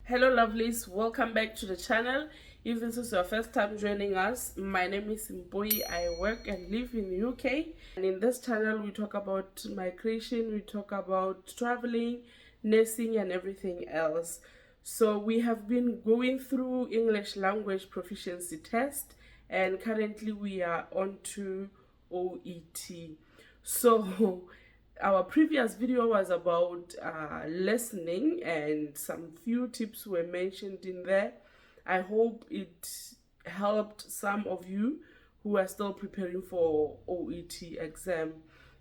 Hello lovelies, welcome back to the channel. If this is your first time joining us, my name is Mboi. I work and live in the UK, and in this channel we talk about migration, we talk about traveling, nursing and everything else. So we have been going through English language proficiency test, and currently we are on to OET. So our previous video was about listening, and some few tips were mentioned in there. I hope it helped some of you who are still preparing for OET exam.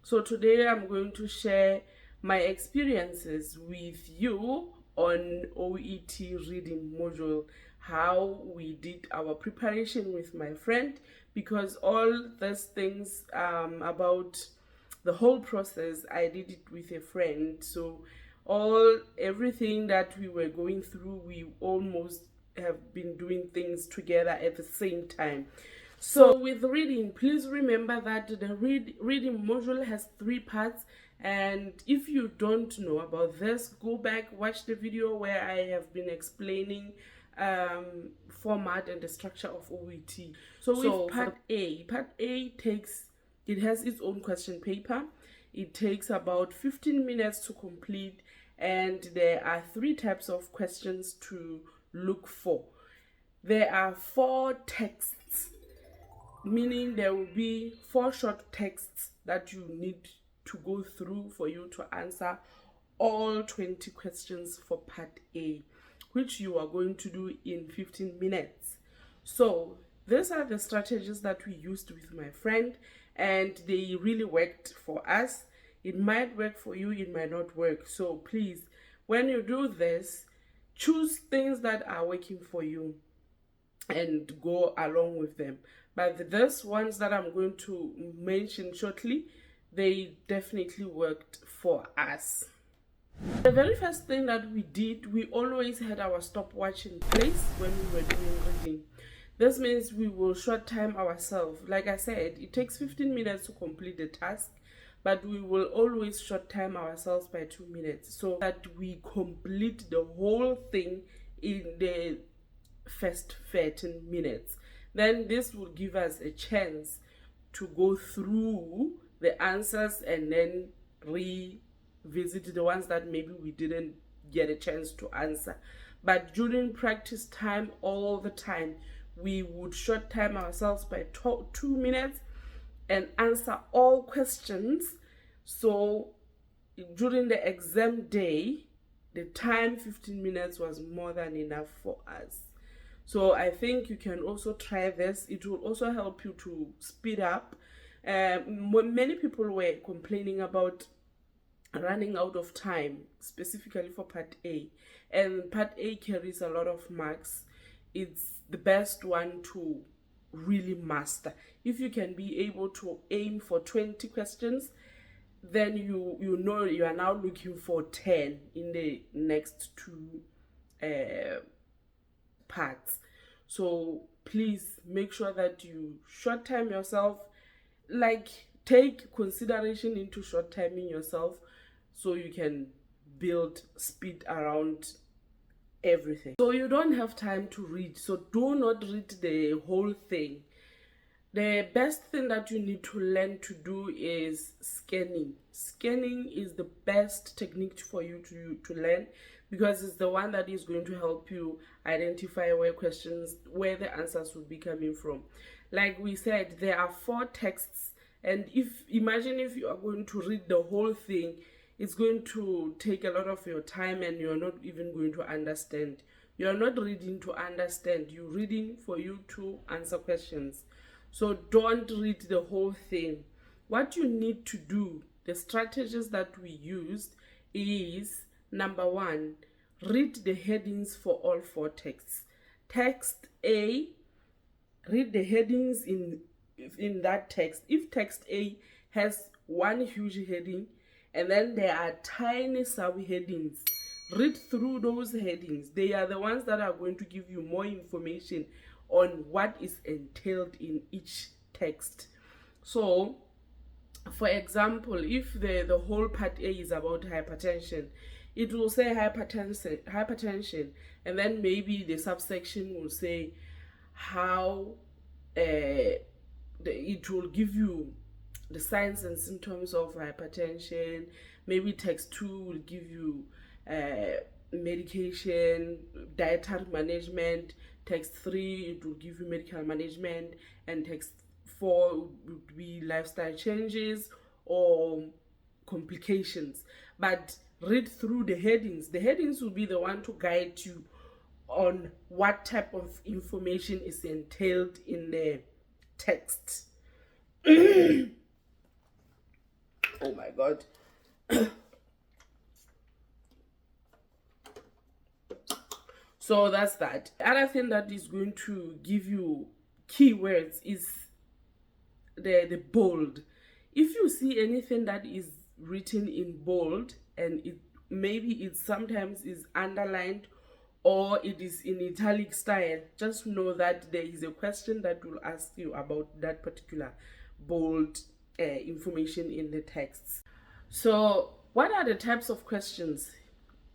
So today I'm going to share my experiences with you on OET reading module, how we did our preparation with my friend, because all these things about the whole process I did it with a friend. So everything that we were going through, we almost have been doing things together at the same time. So with reading, please remember that the reading module has 3 parts, and if you don't know about this, go back, watch the video where I have been explaining format and the structure of OET. So with part A has its own question paper. It takes about 15 minutes to complete, and there are 3 types of questions to look for. There are 4 texts, meaning there will be 4 short texts that you need to go through for you to answer all 20 questions for part A, which you are going to do in 15 minutes. So these are the strategies that we used with my friend, and they really worked for us. It might work for you, it might not work. So please, when you do this, choose things that are working for you and go along with them. But these ones that I'm going to mention shortly, they definitely worked for us. The very first thing that we did, we always had our stopwatch in place when we were doing reading. This means we will short time ourselves. Like I said, it takes 15 minutes to complete the task, but we will always short time ourselves by 2 minutes so that we complete the whole thing in the first 13 minutes. Then this will give us a chance to go through the answers and then revisit the ones that maybe we didn't get a chance to answer. But during practice time, all the time, we would short time ourselves by 2 minutes and answer all questions. So during the exam day, the time 15 minutes was more than enough for us. So I think you can also try this. It will also help you to speed up. Many people were complaining about running out of time, specifically for part A, and part A carries a lot of marks. It's the best one to really master. If you can be able to aim for 20 questions, then you know you are now looking for 10 in the next 2 parts. So please make sure that you short time yourself, like take consideration into short timing yourself so you can build speed around everything. So you don't have time to read, so do not read the whole thing. The best thing that you need to learn to do is scanning. Scanning is the best technique for you to learn, because it's the one that is going to help you identify where the answers will be coming from. Like we said, there are 4 texts, and imagine if you are going to read the whole thing, it's going to take a lot of your time and you're not even going to understand. You're not reading to understand, you're reading for you to answer questions. So don't read the whole thing. What you need to do, the strategies that we used is, number 1, read the headings for all 4 texts. Text A, read the headings in that text. If text A has one huge heading, and then there are tiny subheadings, read through those headings. They are the ones that are going to give you more information on what is entailed in each text. So for example, if the whole part A is about hypertension, it will say hypertension, and then maybe the subsection will say how it will give you the signs and symptoms of hypertension. Maybe text 2 will give you medication, dietary management. Text 3, it will give you medical management, and text 4 would be lifestyle changes or complications. But read through the headings. The headings will be the one to guide you on what type of information is entailed in the text. Oh my god. So that's that. Other thing that is going to give you keywords is the bold. If you see anything that is written in bold and it sometimes is underlined or it is in italic style, just know that there is a question that will ask you about that particular bold information in the texts. So what are the types of questions?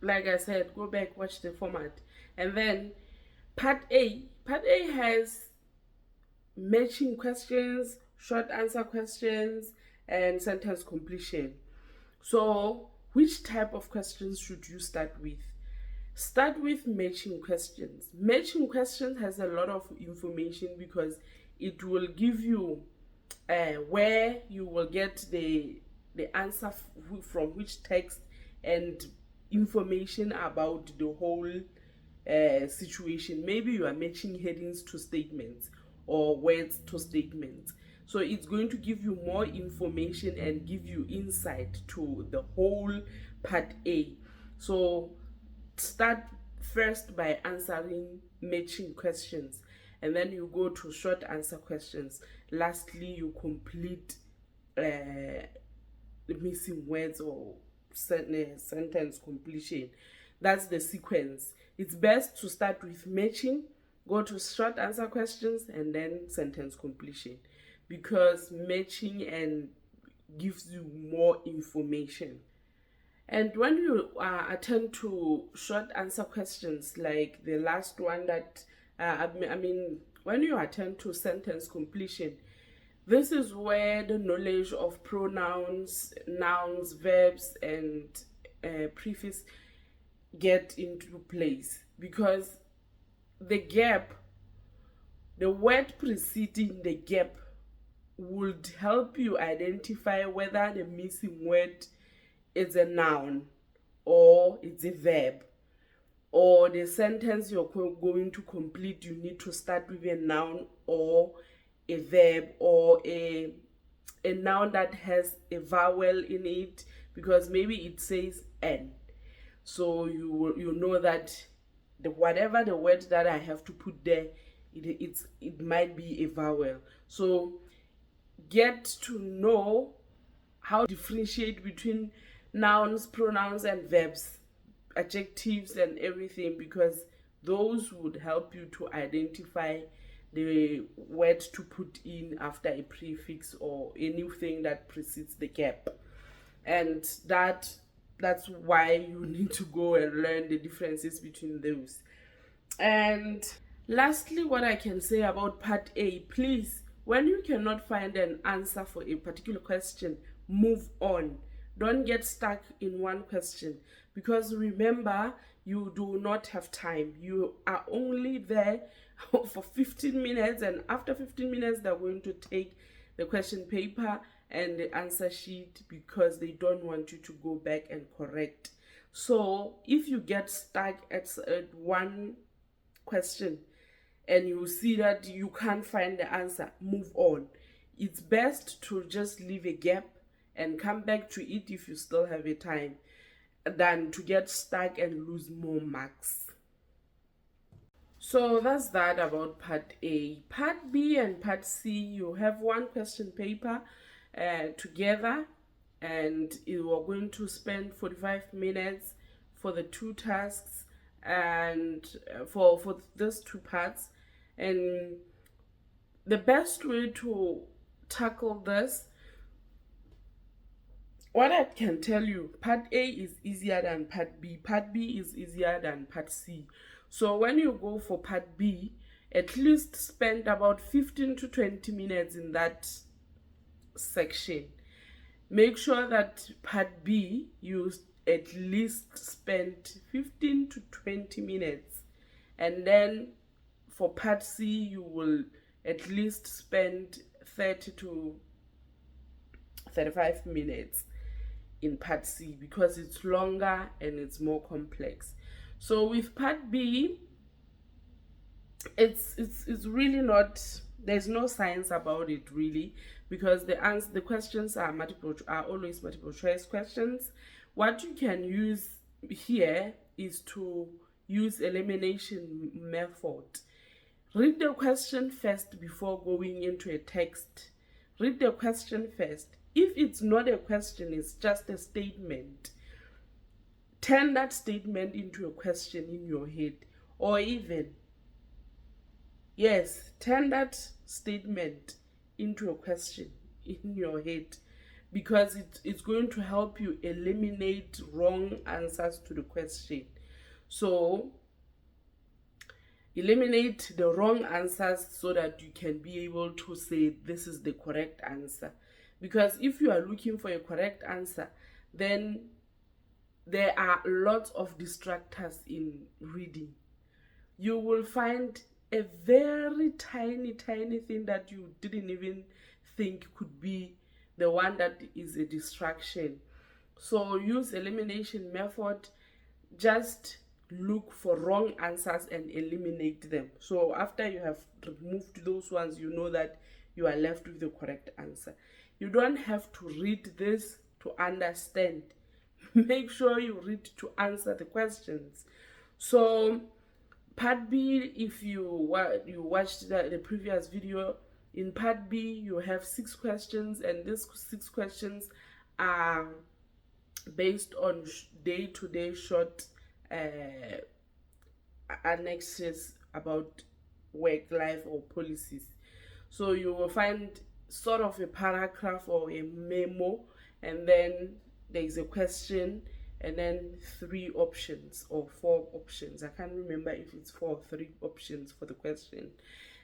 Like I said, go back, watch the format. And then part A has matching questions, short answer questions, and sentence completion. So which type of questions should you start with? Start with matching questions. Matching questions has a lot of information because it will give you where you will get the answer from which text and information about the whole situation. Maybe you are matching headings to statements or words to statements. So it's going to give you more information and give you insight to the whole part A. So start first by answering matching questions, and then you go to short answer questions. Lastly, you complete the missing words or sentence completion. That's the sequence. It's best to start with matching, go to short answer questions, and then sentence completion, because matching and gives you more information. And when you attend to short answer questions, like the last one that when you attend to sentence completion, this is where the knowledge of pronouns, nouns, verbs, and prefix get into place, because the gap, the word preceding the gap, would help you identify whether the missing word is a noun or it's a verb, or the sentence you're going to complete, you need to start with a noun or a verb, or a noun that has a vowel in it, because maybe it says N. So you know that whatever the word that I have to put there, it might be a vowel. So get to know how to differentiate between nouns, pronouns, and verbs, adjectives, and everything, because those would help you to identify the word to put in after a prefix or anything that precedes the gap. And that's why you need to go and learn the differences between those. And lastly, what I can say about part A, please, when you cannot find an answer for a particular question, move on. Don't get stuck in one question, because remember, you do not have time. You are only there for 15 minutes, and after 15 minutes, they're going to take the question paper and the answer sheet, because they don't want you to go back and correct. So if you get stuck at one question and you see that you can't find the answer, move on. It's best to just leave a gap and come back to it if you still have a time, than to get stuck and lose more marks. So that's that about part A. Part B and part C, you have one question paper together, and you are going to spend 45 minutes for the two tasks, and for those two parts. And the best way to tackle this what I can tell you, part A is easier than part B. Part B is easier than part C. So when you go for part B, at least spend about 15 to 20 minutes in that section. Make sure that part B, you at least spend 15 to 20 minutes. And then for part C, you will at least spend 30 to 35 minutes in part C, because it's longer and it's more complex. So with part B, it's really not, there's no science about it really, because the questions are always multiple choice questions. What you can use here is to use elimination method. Read the question first before going into a text. Read the question first. If it's not a question, it's just a statement, turn that statement into a question in your head. Or even, yes, turn that statement into a question in your head, because it's going to help you eliminate wrong answers to the question. So eliminate the wrong answers so that you can be able to say this is the correct answer. Because if you are looking for a correct answer, then there are lots of distractors in reading. You will find a very tiny thing that you didn't even think could be the one that is a distraction. So use elimination method. Just look for wrong answers and eliminate them. So after you have removed those ones, you know that you are left with the correct answer. You don't have to read this to understand. Make sure you read to answer the questions. So part B, if you watched the previous video, in part B you have 6 questions, and these 6 questions are based on day-to-day short annexes about work, life, or policies. So you will find sort of a paragraph or a memo, and then there is a question, and then 3 options or 4 options. I can't remember if it's 4 or 3 options for the question.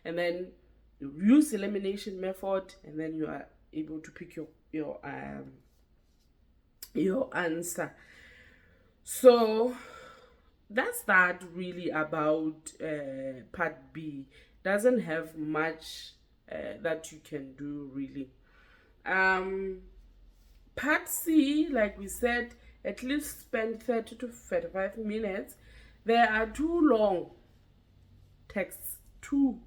And then you use elimination method, and then you are able to pick your answer. So that's that really about part B. Doesn't have much that you can do really. Part C, like we said, at least spend 30 to 35 minutes. There are 2 long texts, 2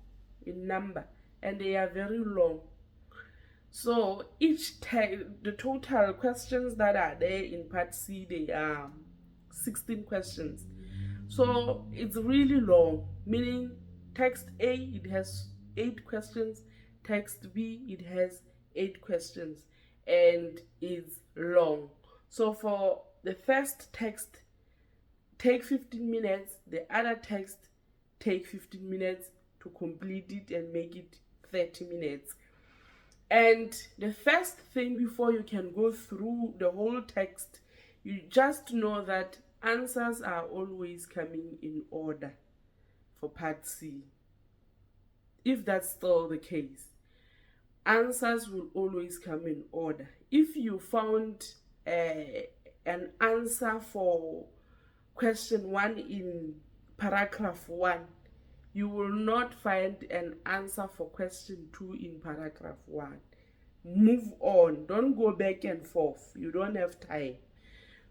in number, and they are very long. So the total questions that are there in part C, they are 16 questions. So it's really long, meaning text A, it has 8 questions, text B, it has 8 questions, and it's long. So for the first text, take 15 minutes, the other text, take 15 minutes to complete it and make it 30 minutes. And the first thing, before you can go through the whole text, you just know that answers are always coming in order for part C. If that's still the case, answers will always come in order. If you found an answer for question 1 in paragraph 1, you will not find an answer for question 2 in paragraph 1. Move on. Don't go back and forth. You don't have time.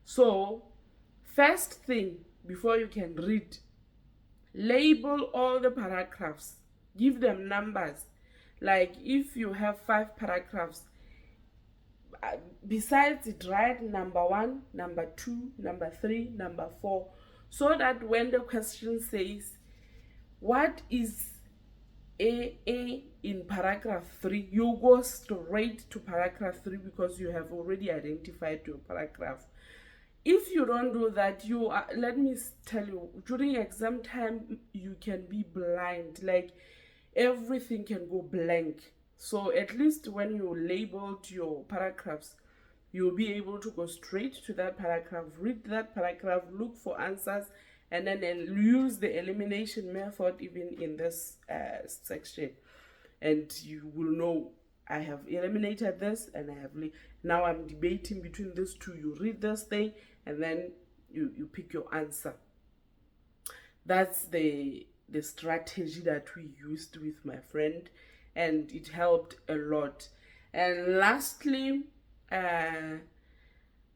So, first thing, before you can read, label all the paragraphs. Give them numbers. Like if you have 5 paragraphs, besides it, write number 1, number 2, number 3, number 4, so that when the question says, what is A in paragraph 3, you go straight to paragraph 3, because you have already identified your paragraph. If you don't do that, let me tell you, during exam time, you can be blind. Like everything can go blank. So at least when you labeled your paragraphs, you'll be able to go straight to that paragraph, read that paragraph, look for answers, and then use the elimination method even in this section. And you will know, I have eliminated this and I have now I'm debating between these two. You read this thing and then you pick your answer. That's the strategy that we used with my friend, and it helped a lot. And lastly,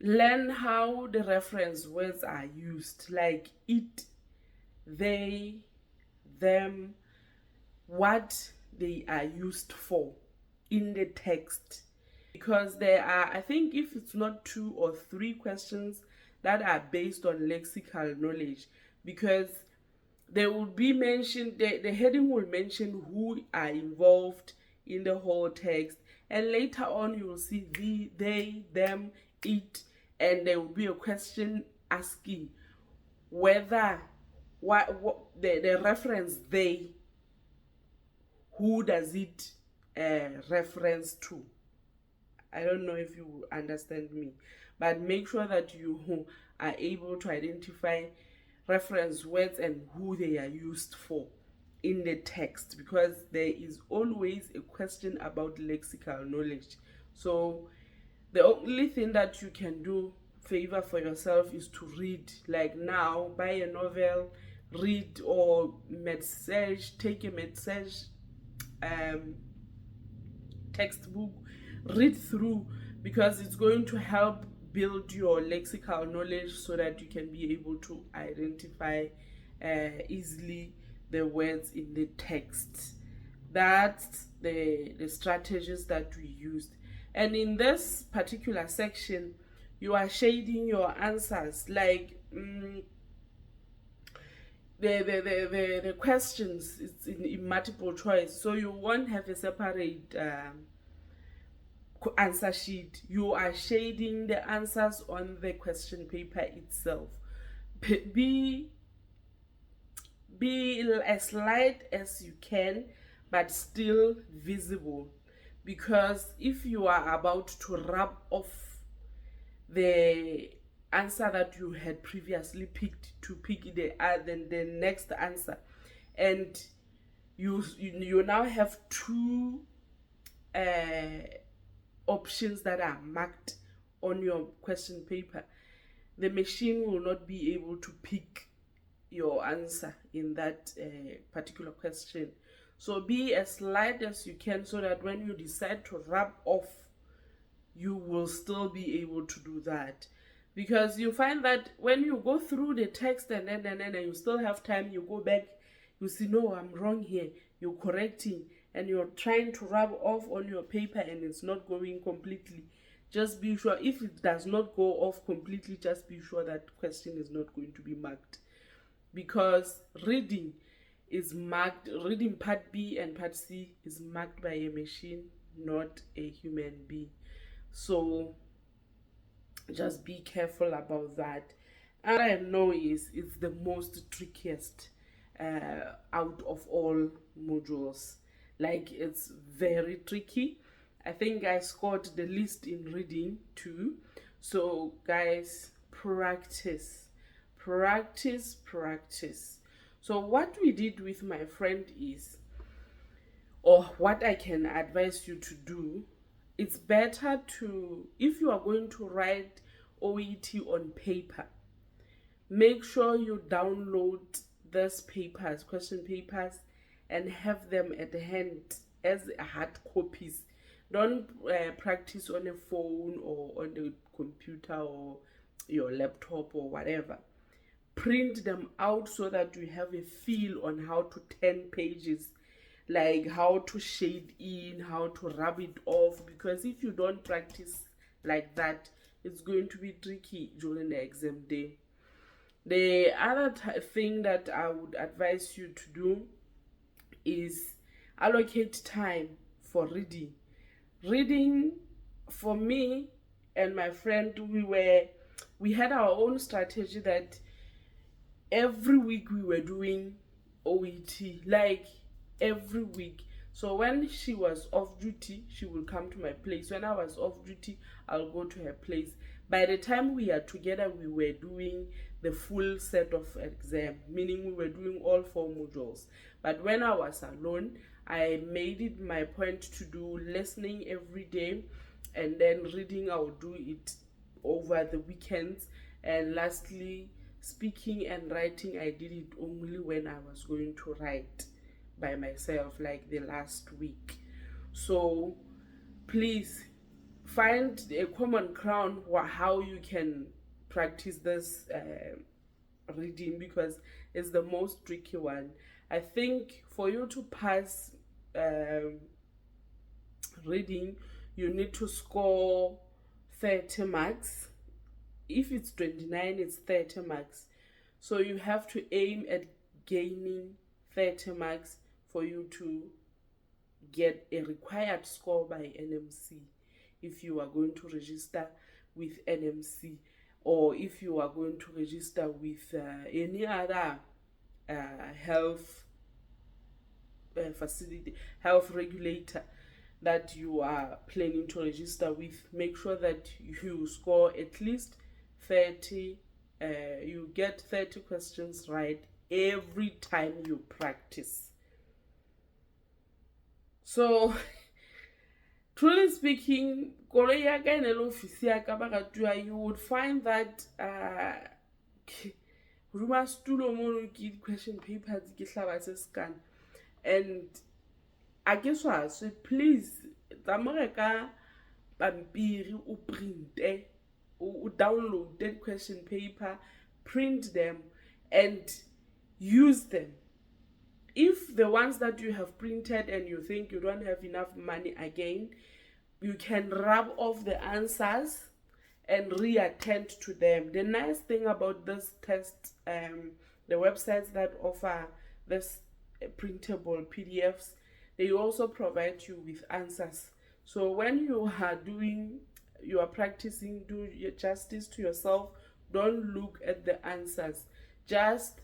learn how the reference words are used, like it, they, them, what they are used for in the text. Because there are, I think if it's not 2 or 3 questions that are based on lexical knowledge, because they will be mentioned, the heading will mention who are involved in the whole text, and later on you will see the, they, them, it, and there will be a question asking whether what the reference they, who does it reference to. I don't know if you understand me, but make sure that you are able to identify reference words and who they are used for in the text, because there is always a question about lexical knowledge. So the only thing that you can do favor for yourself is to read. Like now, buy a novel, read, or message, take a message textbook, read through, because it's going to help build your lexical knowledge so that you can be able to identify easily the words in the text. That's the strategies that we used. And in this particular section, you are shading your answers, like the questions, it's in multiple choice, so you won't have a separate answer sheet. You are shading the answers on the question paper itself. Be as light as you can, but still visible, because if you are about to rub off the answer that you had previously picked to pick the next answer, and you now have 2 options that are marked on your question paper, the machine will not be able to pick your answer in that particular question. So be as light as you can, so that when you decide to rub off, you will still be able to do that. Because you find that when you go through the text and then you still have time, you go back, you see, no, I'm wrong here, you're correcting, and you're trying to rub off on your paper and it's not going completely. Just be sure, if it does not go off completely, just be sure that question is not going to be marked, because reading is marked, reading part B and part C is marked by a machine, not a human being. So just be careful about that. And I know it's the most trickiest out of all modules. Like, it's very tricky. I think I scored the least in reading too. So guys, practice. So what we did with my friend is, or what I can advise you to do, it's better to, if you are going to write OET on paper, make sure you download these papers, question papers, and have them at hand as hard copies. Don't practice on a phone or on the computer or your laptop or whatever. Print them out so that you have a feel on how to turn pages, like how to shade in, how to rub it off, because if you don't practice like that, it's going to be tricky during the exam day. The other thing that I would advise you to do is allocate time for reading. Reading, for me and my friend, we had our own strategy that every week we were doing OET, like every week. So when she was off duty, she will come to my place. When I was off duty, I'll go to her place. By the time we are together, we were doing the full set of exam, meaning we were doing all 4 modules. But when I was alone, I made it my point to do listening every day, and then reading, I will do it over the weekends. And lastly, speaking and writing, I did it only when I was going to write by myself, like the last week. So please find a common ground how you can practice this reading, because it's the most tricky one. I think for you to pass reading, you need to score 30 marks. If it's 29, it's 30 marks. So you have to aim at gaining 30 marks for you to get a required score by NMC if you are going to register with NMC, or if you are going to register with any other health facility, health regulator that you are planning to register with. Make sure that you score at least 30, you get 30 questions right every time you practice. So truly speaking, you would find that question papers, and I guess what, so please pampiri o print o download that question paper, print them and use them. If the ones that you have printed and you think you don't have enough money again, you can rub off the answers and reattend to them. The nice thing about this test, the websites that offer this printable PDFs, they also provide you with answers. So when you are practicing, do justice to yourself. Don't look at the answers. Just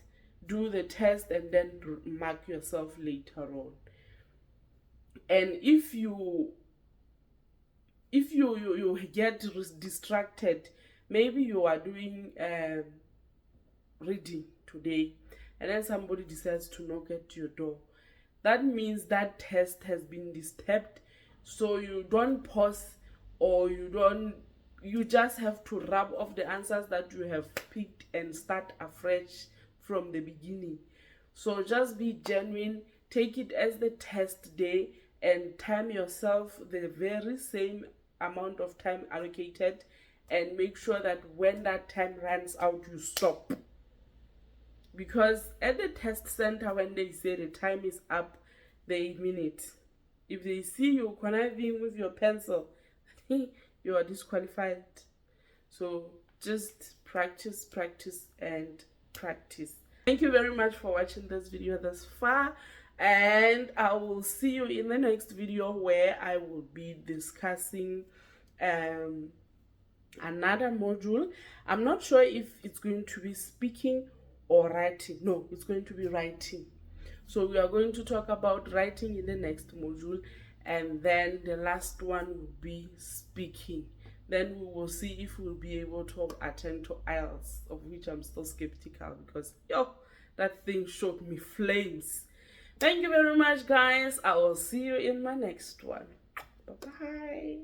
do the test and then mark yourself later on. And if you get distracted, maybe you are doing reading today and then somebody decides to knock at your door, that means that test has been disturbed. So you don't pause, or you just have to rub off the answers that you have picked and start afresh from the beginning. So just be genuine, take it as the test day, and time yourself the very same amount of time allocated, and make sure that when that time runs out, you stop. Because at the test center, when they say the time is up, they mean it. If they see you conniving with your pencil, you are disqualified. So just practice, and practice. Thank you very much for watching this video thus far, and I will see you in the next video, where I will be discussing another module. I'm not sure if it's going to be speaking or writing. No, it's going to be writing. So we are going to talk about writing in the next module, and then the last one will be speaking. Then we will see if we'll be able to attend to IELTS, of which I'm still skeptical, because that thing showed me flames. Thank you very much, guys. I will see you in my next one. Bye-bye.